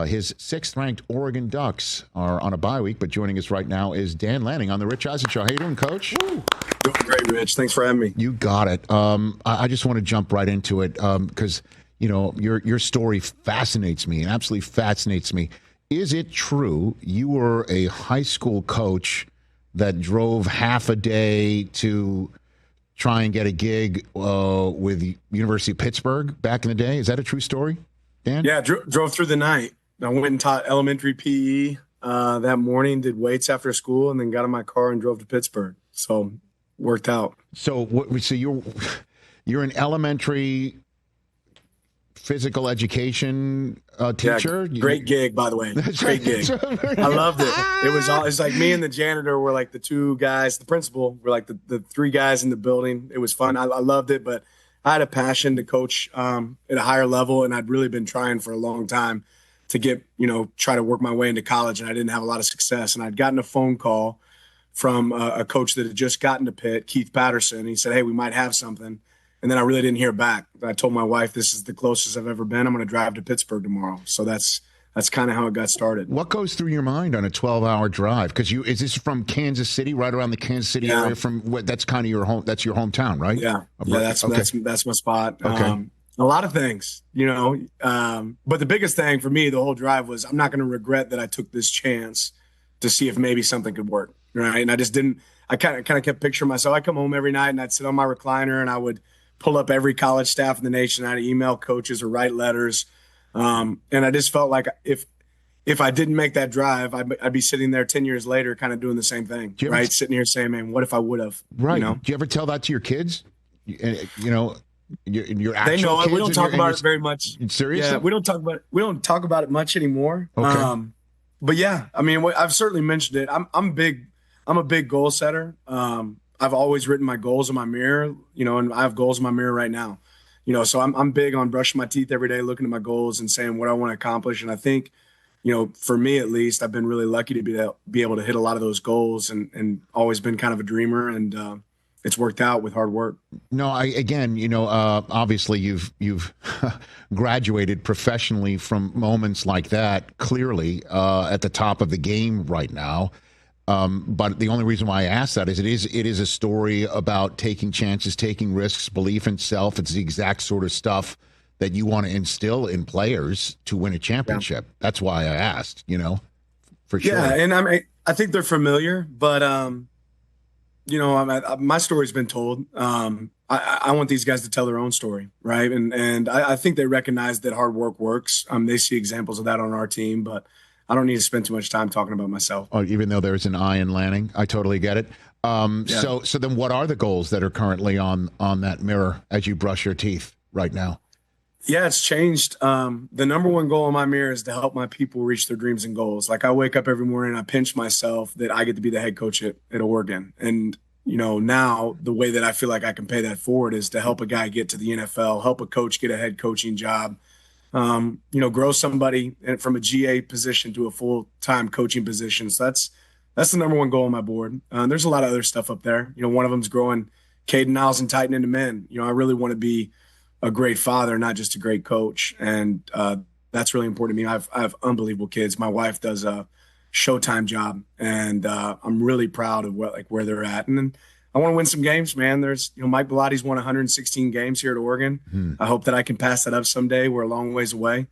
His sixth-ranked Oregon Ducks are on a bye week, but joining us right now is Dan Lanning on the Rich Eisen Show. How you doing, Coach? Doing great, Rich. Thanks for having me. You got it. I just want to jump right into it because your story fascinates me and absolutely fascinates me. Is it true you were a high school coach that drove half a day to try and get a gig with the University of Pittsburgh back in the day? Is that a true story, Dan? Yeah, drove through the night. I went and taught elementary PE that morning, did weights after school, and then got in my car and drove to Pittsburgh. So worked out. So you're an elementary physical education teacher. Yeah, great gig, by the way. Great gig. I loved it. It's like me and the janitor were like the two guys. The principal were like the three guys in the building. It was fun. I loved it, but I had a passion to coach at a higher level, and I'd really been trying for a long time to get, try to work my way into college, and I didn't have a lot of success. And I'd gotten a phone call from a coach that had just gotten to Pitt, Keith Patterson. He said, "Hey, we might have something." And then I really didn't hear back. I told my wife, "This is the closest I've ever been. I'm going to drive to Pittsburgh tomorrow." So that's kind of how it got started. What goes through your mind on a 12-hour drive? Because is this from Kansas City, right around the Kansas City area? That's kind of your home. That's your hometown, right? Yeah, that's my spot. Okay. A lot of things, but the biggest thing for me the whole drive was I'm not going to regret that I took this chance to see if maybe something could work, right? And I just didn't. I kind of kept picturing myself. I come home every night and I'd sit on my recliner and I would pull up every college staff in the nation. I'd email coaches or write letters. And I just felt like if I didn't make that drive, I'd be sitting there 10 years later kind of doing the same thing, right? Sitting here saying, man, what if I would have? Right. Do you ever tell that to your kids? Your actual they know it. We don't talk about it very much. Seriously? Yeah, we don't talk about it much anymore. Okay. But yeah, I mean, I've certainly mentioned it. I'm a big goal setter. I've always written my goals in my mirror, and I have goals in my mirror right now, so I'm big on brushing my teeth every day, looking at my goals and saying what I want to accomplish. And I think, for me, at least, I've been really lucky to be able to hit a lot of those goals and always been kind of a dreamer. And it's worked out with hard work. No, obviously you've graduated professionally from moments like that, clearly at the top of the game right now. But the only reason why I ask that is it is a story about taking chances, taking risks, belief in self. It's the exact sort of stuff that you want to instill in players to win a championship. Yeah. That's why I asked, for sure. Yeah, and I think they're familiar, but my story's been told. I want these guys to tell their own story, right? And I think they recognize that hard work works. They see examples of that on our team, but I don't need to spend too much time talking about myself. Oh, even though there's an I in Lanning, I totally get it. So then what are the goals that are currently on that mirror as you brush your teeth right now? Yeah, it's changed. The number one goal on my mirror is to help my people reach their dreams and goals. Like I wake up every morning and I pinch myself that I get to be the head coach at Oregon. And, now the way that I feel like I can pay that forward is to help a guy get to the NFL, help a coach get a head coaching job. Grow somebody from a GA position to a full-time coaching position. So that's the number one goal on my board. There's a lot of other stuff up there. One of them is growing Caden Niles and Titan into men. I really want to be a great father, not just a great coach. And that's really important to me. I have unbelievable kids. My wife does a Showtime job, and I'm really proud of where they're at. And then I want to win some games, man. There's, Mike Belotti's won 116 games here at Oregon. I hope that I can pass that up someday. We're a long ways away.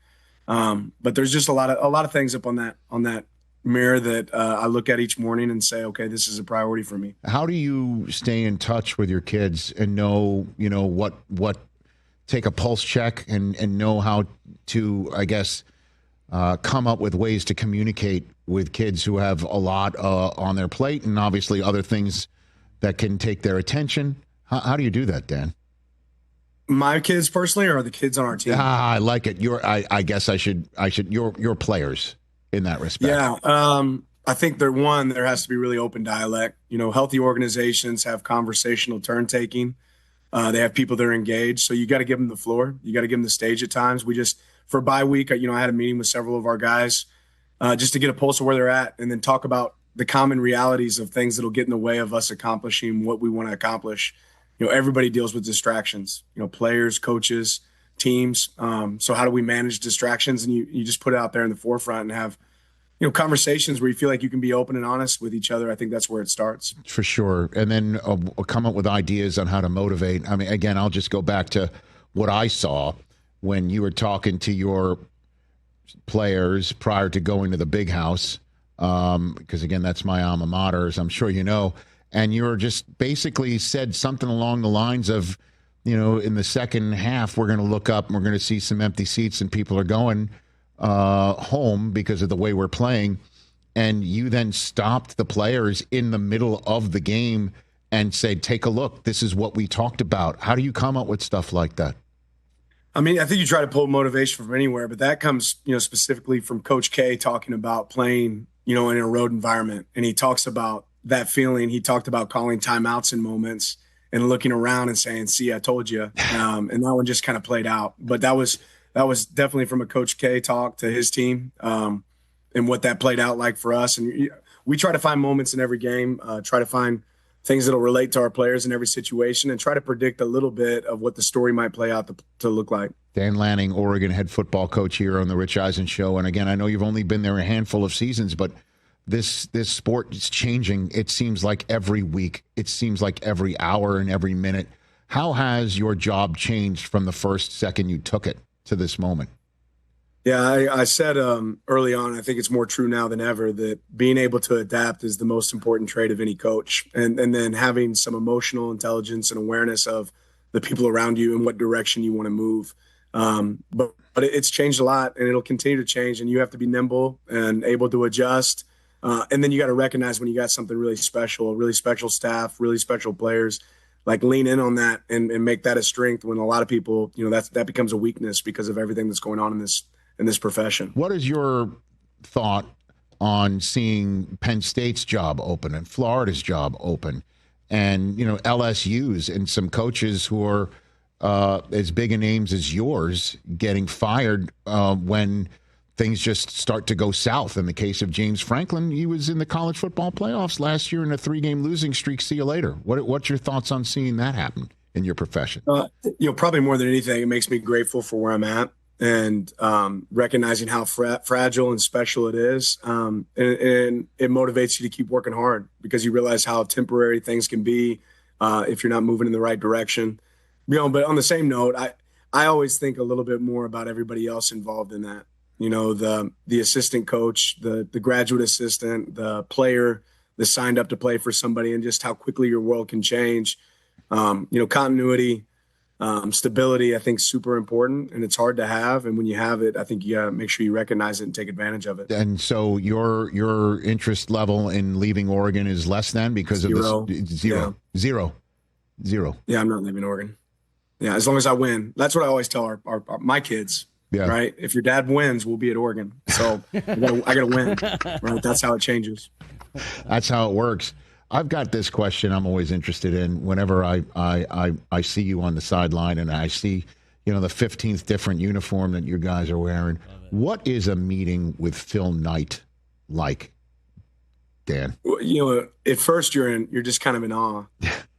But there's just a lot of things up on that mirror that I look at each morning and say, okay, this is a priority for me. How do you stay in touch with your kids and know, what take a pulse check and know how to, I guess, come up with ways to communicate with kids who have a lot on their plate and obviously other things that can take their attention? How do you do that, Dan? My kids personally, or the kids on our team? I like it. I guess I should. Your players in that respect. Yeah. I think there has to be really open dialect. Healthy organizations have conversational turn taking. They have people that are engaged. So you got to give them the floor. You got to give them the stage at times. For bye week, I had a meeting with several of our guys just to get a pulse of where they're at and then talk about the common realities of things that'll get in the way of us accomplishing what we want to accomplish. Everybody deals with distractions, players, coaches, teams. So how do we manage distractions? And you just put it out there in the forefront and have, conversations where you feel like you can be open and honest with each other. I think that's where it starts. For sure. And then come up with ideas on how to motivate. I mean, again, I'll just go back to what I saw when you were talking to your players prior to going to the big house, because, again, that's my alma mater, as I'm sure you know. And you were just basically said something along the lines of, in the second half, we're going to look up and we're going to see some empty seats and people are going home because of the way we're playing. And you then stopped the players in the middle of the game and said, take a look, this is what we talked about. How do you come up with stuff like that? I mean, I think you try to pull motivation from anywhere, but that comes, specifically from Coach K talking about playing, in a road environment. And he talks about that feeling. He talked about calling timeouts in moments and looking around and saying, see, I told you. And that one just kind of played out. But that was definitely from a Coach K talk to his team, and what that played out like for us. And we try to find moments in every game, try to find things that'll relate to our players in every situation, and try to predict a little bit of what the story might play out to look like. Dan Lanning, Oregon head football coach here on the Rich Eisen Show. And again, I know you've only been there a handful of seasons, but this sport is changing. It seems like every week. It seems like every hour and every minute. How has your job changed from the first second you took it to this moment? Yeah, I said early on, I think it's more true now than ever, that being able to adapt is the most important trait of any coach. And then having some emotional intelligence and awareness of the people around you and what direction you want to move. But it's changed a lot, and it'll continue to change, and you have to be nimble and able to adjust. And then you got to recognize when you got something really special, a really special staff, really special players, like lean in on that and make that a strength when a lot of people, that becomes a weakness because of everything that's going on in this profession. What is your thought on seeing Penn State's job open and Florida's job open, and LSU's and some coaches who are as big a names as yours getting fired when things just start to go south? In the case of James Franklin, he was in the college football playoffs last year in a 3-game losing streak. See you later. What's your thoughts on seeing that happen in your profession? Probably more than anything, it makes me grateful for where I'm at, and recognizing how fragile and special it is. And it motivates you to keep working hard, because you realize how temporary things can be if you're not moving in the right direction. But on the same note, I always think a little bit more about everybody else involved in that. The assistant coach, the graduate assistant, the player that signed up to play for somebody, and just how quickly your world can change. Continuity, stability, I think, is super important, and it's hard to have. And when you have it, I think you got to make sure you recognize it and take advantage of it. And so your interest level in leaving Oregon is less than because of this? Zero. Yeah. Zero. Yeah, I'm not leaving Oregon. Yeah, as long as I win. That's what I always tell my kids. Yeah. Right. If your dad wins, we'll be at Oregon. So I gotta win. Right. That's how it changes. That's how it works. I've got this question I'm always interested in whenever I see you on the sideline and I see, the 15th different uniform that you guys are wearing. What is a meeting with Phil Knight like, Dan? Well, at first you're just kind of in awe.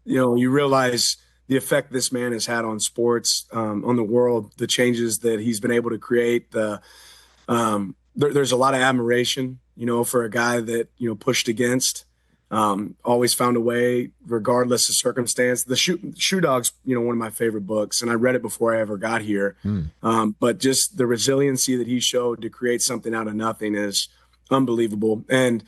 You realize the effect this man has had on sports, on the world, the changes that he's been able to create. There's a lot of admiration, for a guy that, pushed against, always found a way, regardless of circumstance. The Shoe Dog's, one of my favorite books, and I read it before I ever got here. But just the resiliency that he showed to create something out of nothing is unbelievable. And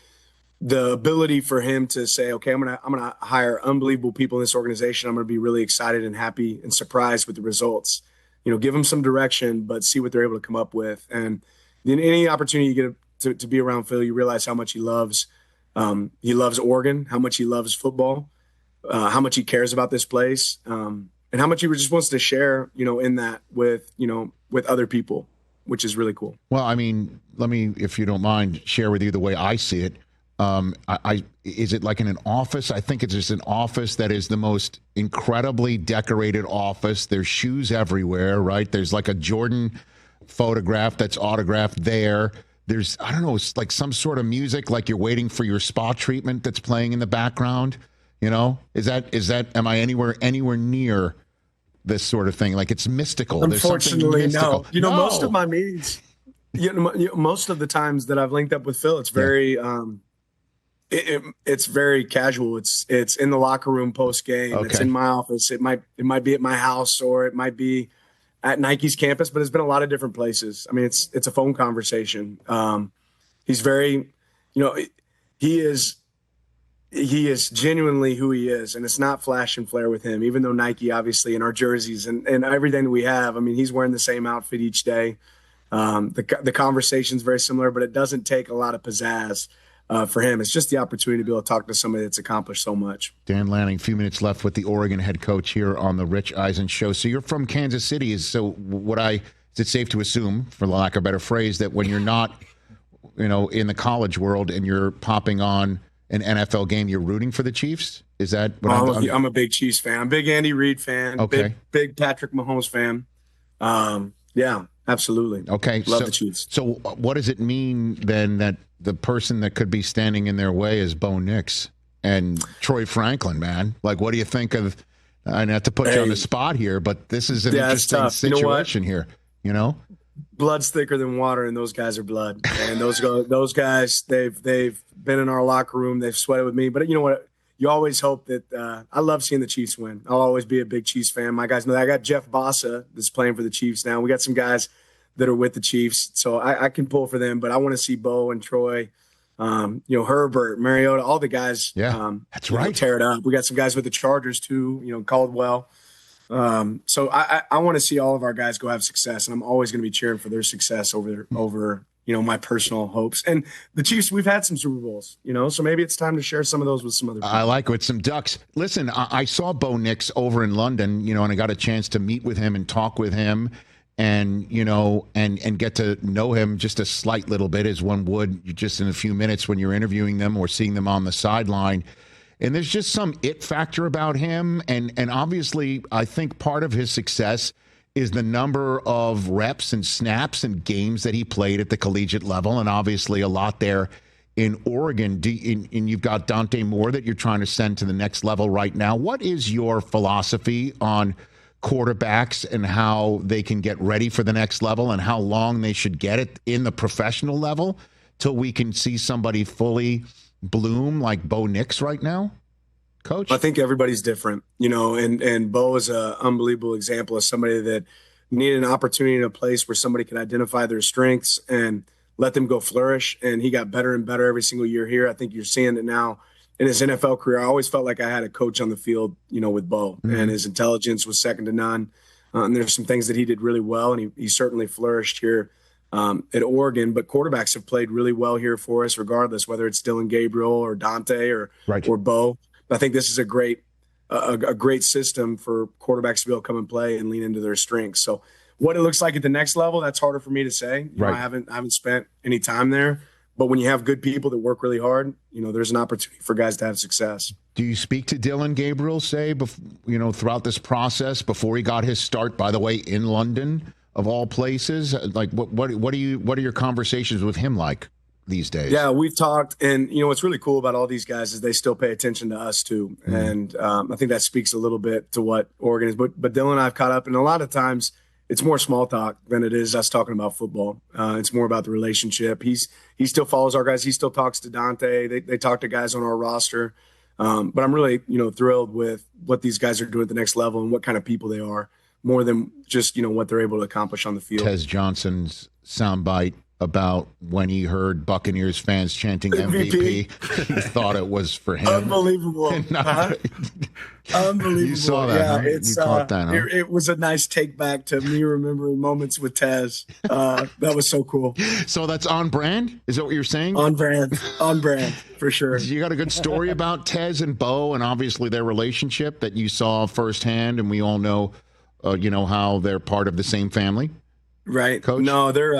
the ability for him to say, okay, I'm gonna hire unbelievable people in this organization. I'm gonna be really excited and happy and surprised with the results. Give them some direction, but see what they're able to come up with. And in any opportunity you get to be around Phil, you realize how much he loves. He loves Oregon, how much he loves football, how much he cares about this place, and how much he just wants to share, in that with other people, which is really cool. Well, I mean, let me, if you don't mind, share with you the way I see it. Is it like in an office? I think it's just an office that is the most incredibly decorated office. There's shoes everywhere, right? There's like a Jordan photograph that's autographed there. There's, I don't know, it's like some sort of music, like you're waiting for your spa treatment that's playing in the background. Is that, am I anywhere near this sort of thing? Like it's mystical. Unfortunately, There's something mystical. no. Most of my meetings, most of the times that I've linked up with Phil, it's very it's very casual. It's in the locker room post game. Okay. It's in my office. It might be at my house, or it might be at Nike's campus, but it's been a lot of different places. I mean, it's a phone conversation. He's very, he is genuinely who he is, and it's not flash and flare with him, even though Nike, obviously, in our jerseys and everything we have, I mean, he's wearing the same outfit each day. The conversation's very similar, but it doesn't take a lot of pizzazz for him. It's just the opportunity to be able to talk to somebody that's accomplished so much. Dan Lanning, a few minutes left with the Oregon head coach here on the Rich Eisen Show. So you're from Kansas City. Is it safe to assume, for lack of a better phrase, that when you're not, in the college world and you're popping on an NFL game, you're rooting for the Chiefs? Is that what I'm a big Chiefs fan. I'm a big Andy Reid fan. Okay. Big Patrick Mahomes fan. Yeah, absolutely. Okay. Love the Chiefs. So what does it mean then that the person that could be standing in their way is Bo Nix and Troy Franklin, man? Like, what do you think of, I not to put you on the spot here, but this is an interesting situation here, Blood's thicker than water, and those guys are blood. And those guys, they've been in our locker room. They've sweated with me. But you know what? You always hope that I love seeing the Chiefs win. I'll always be a big Chiefs fan. My guys know that. I got Jeff Bossa that's playing for the Chiefs now. We got some guys that are with the Chiefs, so I can pull for them. But I want to see Bo and Troy, Herbert, Mariota, all the guys. Yeah, that's right. Tear it up. We got some guys with the Chargers too. Caldwell. So I want to see all of our guys go have success, and I'm always going to be cheering for their success over my personal hopes. And the Chiefs, we've had some Super Bowls, so maybe it's time to share some of those with some other people. I like with some Ducks. Listen, I saw Bo Nix over in London, and I got a chance to meet with him and talk with him and, and get to know him just a slight little bit, as one would just in a few minutes when you're interviewing them or seeing them on the sideline. And there's just some it factor about him. And obviously, I think part of his success is the number of reps and snaps and games that he played at the collegiate level. And obviously a lot there in Oregon. And you've got Dante Moore that you're trying to send to the next level right now. What is your philosophy on quarterbacks and how they can get ready for the next level and how long they should get it in the professional level till we can see somebody fully bloom like Bo Nix right now, Coach? I think everybody's different, and Bo is an unbelievable example of somebody that needed an opportunity in a place where somebody could identify their strengths and let them go flourish. And he got better and better every single year here. I think you're seeing it now in his NFL career. I always felt like I had a coach on the field, with Bo, and his intelligence was second to none. And there's some things that he did really well, and he certainly flourished here at Oregon. But quarterbacks have played really well here for us, regardless, whether it's Dillon Gabriel or Dante or Bo. I think this is a great system for quarterbacks to be able to come and play and lean into their strengths. So what it looks like at the next level, that's harder for me to say. I haven't spent any time there. But when you have good people that work really hard, there's an opportunity for guys to have success. Do you speak to Dillon Gabriel, say, throughout this process before he got his start, by the way, in London, of all places? Like, what are your conversations with him like these days? Yeah, we've talked, and what's really cool about all these guys is they still pay attention to us too, and I think that speaks a little bit to what Oregon is. But Dillon and I've caught up, and a lot of times it's more small talk than it is us talking about football. It's more about the relationship. He still follows our guys. He still talks to Dante. They talk to guys on our roster. But I'm really thrilled with what these guys are doing at the next level and what kind of people they are, more than just what they're able to accomplish on the field. Tez Johnson's soundbite about when he heard Buccaneers fans chanting MVP, he thought it was for him. Unbelievable. Unbelievable. You saw that, yeah, huh? You caught that, huh? It was a nice take back to me remembering moments with Tez. That was so cool. So that's on brand? Is that what you're saying? On brand, for sure. You got a good story about Tez and Bo and obviously their relationship that you saw firsthand, and we all know, how they're part of the same family? Right. Coach? No, they're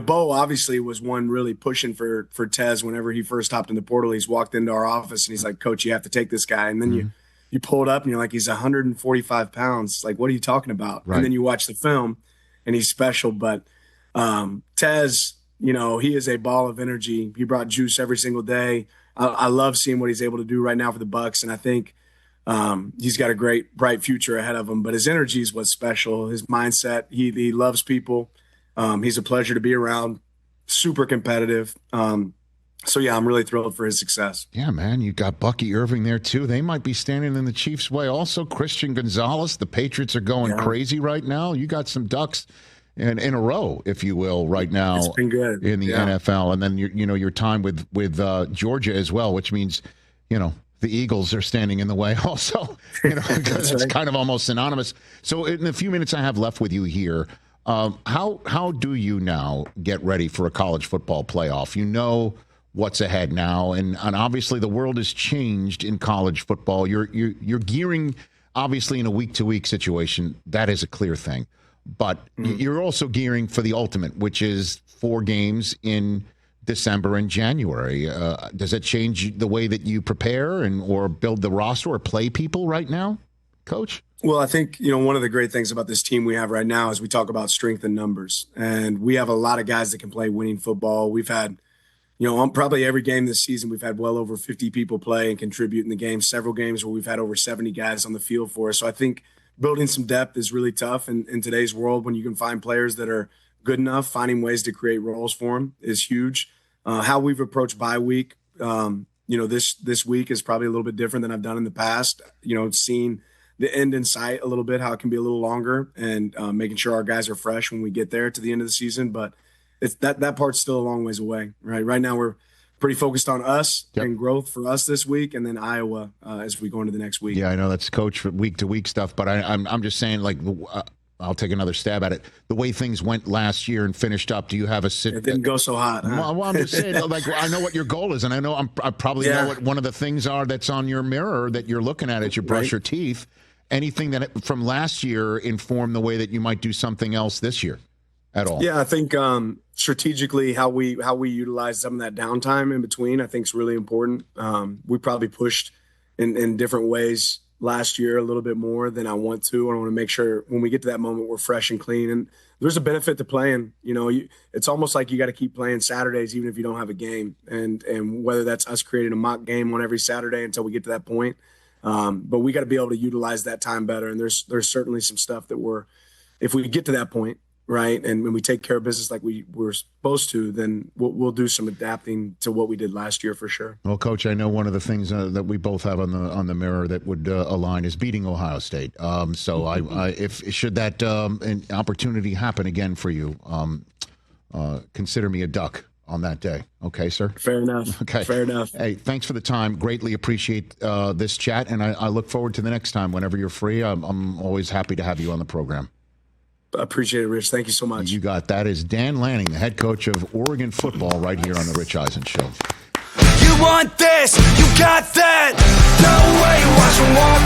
Bo obviously was one really pushing for Tez whenever he first hopped in the portal. He's walked into our office and he's like, Coach, you have to take this guy. And then you pull it up and you're like, he's 145 pounds. Like, what are you talking about? Right. And then you watch the film and he's special. But Tez, he is a ball of energy. He brought juice every single day. I love seeing what he's able to do right now for the Bucs. And I think He's got a great, bright future ahead of him, but his energy is what's special. His mindset, he loves people. He's a pleasure to be around, super competitive. So, yeah, I'm really thrilled for his success. Yeah, man, you got Bucky Irving there, too. They might be standing in the Chiefs' way. Also, Christian Gonzalez. The Patriots are going crazy right now. You got some ducks in a row, if you will, right now. It's been good. In the NFL. And then, your time with Georgia as well, which means, the Eagles are standing in the way also. It's kind of almost synonymous. So in the few minutes I have left with you here, how do you now get ready for a college football playoff? You know what's ahead now, and obviously the world has changed in college football. You're gearing, obviously, in a week-to-week situation. That is a clear thing. But you're also gearing for the ultimate, which is 4 games in December and January. Does it change the way that you prepare or build the roster or play people right now, Coach? Well, I think, one of the great things about this team we have right now is we talk about strength in numbers. And we have a lot of guys that can play winning football. We've had, on probably every game this season, we've had well over 50 people play and contribute in the game. Several games where we've had over 70 guys on the field for us. So I think building some depth is really tough in today's world. When you can find players that are good enough, finding ways to create roles for them is huge. How we've approached bye week, this week is probably a little bit different than I've done in the past. Seeing the end in sight a little bit, how it can be a little longer, and making sure our guys are fresh when we get there to the end of the season. But it's that part's still a long ways away, right? Right now we're pretty focused on us and growth for us this week, and then Iowa as we go into the next week. Yeah, I know that's coach week to week stuff, but I'm just saying, I'll take another stab at it. The way things went last year and finished up, do you have a sit? It didn't go so hot. Huh? Well, I'm just saying, I know what your goal is, and I know I probably know what one of the things are that's on your mirror that you're looking at as you brush your teeth. Anything that from last year informed the way that you might do something else this year at all? Yeah, I think strategically how we utilize some of that downtime in between, I think is really important. We probably pushed in different ways last year a little bit more than I want to. I want to make sure when we get to that moment, we're fresh and clean. And there's a benefit to playing. It's almost like you got to keep playing Saturdays even if you don't have a game. And whether that's us creating a mock game on every Saturday until we get to that point. But we got to be able to utilize that time better. And there's certainly some stuff that if we get to that point, right, and when we take care of business like we were supposed to, then we'll do some adapting to what we did last year for sure. Well, Coach, I know one of the things that we both have on the mirror that would align is beating Ohio State. So if should that an opportunity happen again for you, consider me a duck on that day. Okay, sir? Fair enough. Okay. Fair enough. Hey, thanks for the time. Greatly appreciate this chat, and I look forward to the next time. Whenever you're free, I'm always happy to have you on the program. I appreciate it, Rich. Thank you so much. You got that. Is Dan Lanning, the head coach of Oregon football, right here on the Rich Eisen Show. You want this, you got that. No way, watch them walk